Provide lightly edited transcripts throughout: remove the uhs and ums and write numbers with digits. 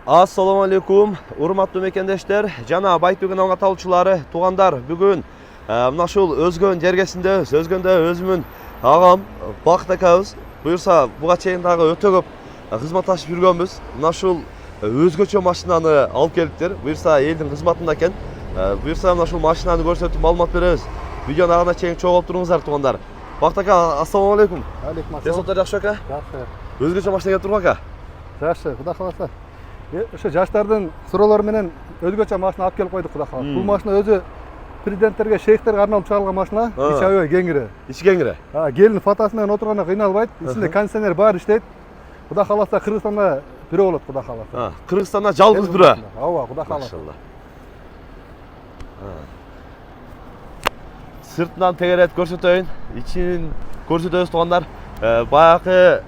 Assalamu alaikum, урматтуу мекендештер, жана Байтөгөн аңга талчылары, туугандар. Бүгүн мына ушул Өзгөн жергесинде, Өзгөндө өзүмүн агам Бакыт акабыз буюрса буга чейин дагы өтө көп кызматташып жүргөнбүз. Мына ушул өзгөчө машинаны алып келиптир. Буюрса элдин кызматында экен. Буюрса мына ушул машинаны көрсөтүп маалымат беребиз. Видеону агына чейин чогулуп туруңуздар, туугандар. Бакыт ака, ассаламу алейкум. Алейкум ассалам. Десоттор жакшы ака? Жакшы. Өзгөчө машина келип турган ака. Жакшы, Кудай кааласа. Ошо жаштардын суроолору менен өзгөчө машина алып келип койдук, Кудай кааласа. Бул машина өзү президенттерге, шейхтерге арналып чыгарылган машина. Ичи аябай кеңири. Ичи кеңири. Келин фотосы менен отурганда кыйналбайт. Ичинде кондиционер баары иштейт. Кудай кааласа Кыргызстанда бирөө болот, Кудай кааласа. Кыргызстанда жалгыз бирөө. Ооба, Кудай кааласа. Машалла. Сыртынан тегерет көрсөтөйүн, ичин көрсөтөбүз, туугандар. Баягы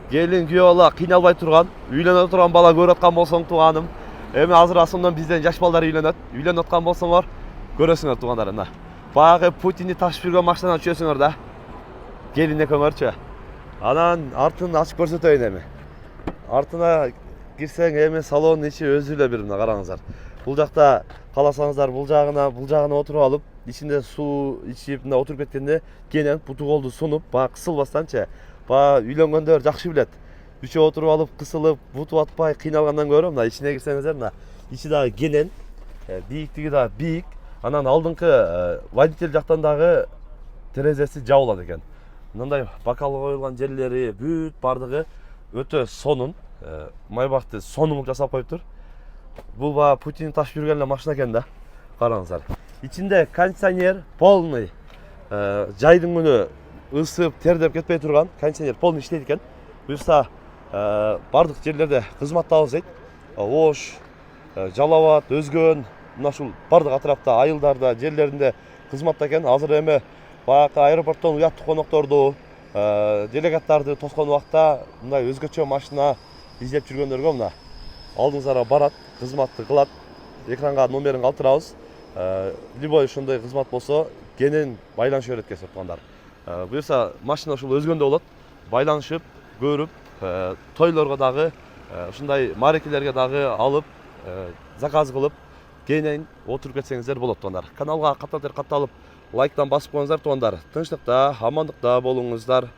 келин күйөө бала кыйналбай турган, үйлөнө турган бала көрүп аткан болсоң тууганым. Эми азыр асондон бизден жаш балдар үйлөнөт аткан болсоңор көрөсүңөр, туугандар. Мына баягы Путинди ташып жүргөн машинадан түшөсүңөр да. Келин экөөңөрчү. Анан артын ачып көрсөтөйүн эми. Артына кирсең эми салонун ичи өзү эле бир, мына караңыздар. Бул жакта кааласаңыздар бул жагына отуруп алып, ичинде суу ичип мына отуруп кеткенде кенен буту колду сунуп, баягы кысылбастанчы. Баягы үйлөнгөндөр жакшы билет. Үчөө отуруп алып, кысылып, буту атпай кыйналгандан көрө мына ичине кирсеңиздер, мына ичи дагы кенен, бийиктиги дагы бийик. Анан алдыңкы водитель жактан дагы терезеси жабылат экен. Мындай бокал коюлган жерлери бүт бардыгы өтө сонун, майбакты сонун жасап коюптур. Бул баягы Путин ташып жүргөн эле машина экен да. Караңыздар. Ичинде кондиционер полный. Жайдын күнү ысып, тердеп кетпей турган кондиционер полный иштейт экен. Буюрса бардык жерлерде кызматтабыз дейт. Ош, Жалал Абад, Өзгөн, мына ушул бардык атырапта, айылдарда, жерлеринде кызматта экен. Азыр эми баягы аэропорттон уяттуу конокторду, делегаттарды тоскон убакта мындай өзгөчө машина издеп жүргөндөргө мына алдыңыздарга барат, кызматты кылат. Экранга номерин калтырабыз. Любой ушундай кызмат болсо кенен байланышып берет экенсиз, туугандар. Буюрса машина ушул Өзгөндө болот. Байланышып, көрүп, тойлорго дагы, ушундай марекелерге дагы алып, заказ кылып, кенен отуруп кетсеңиздер болот, туугандар. Каналга катталып, лайктан басып коюңуздар, туугандар. Тынчтыкта, амандыкта болуңуздар.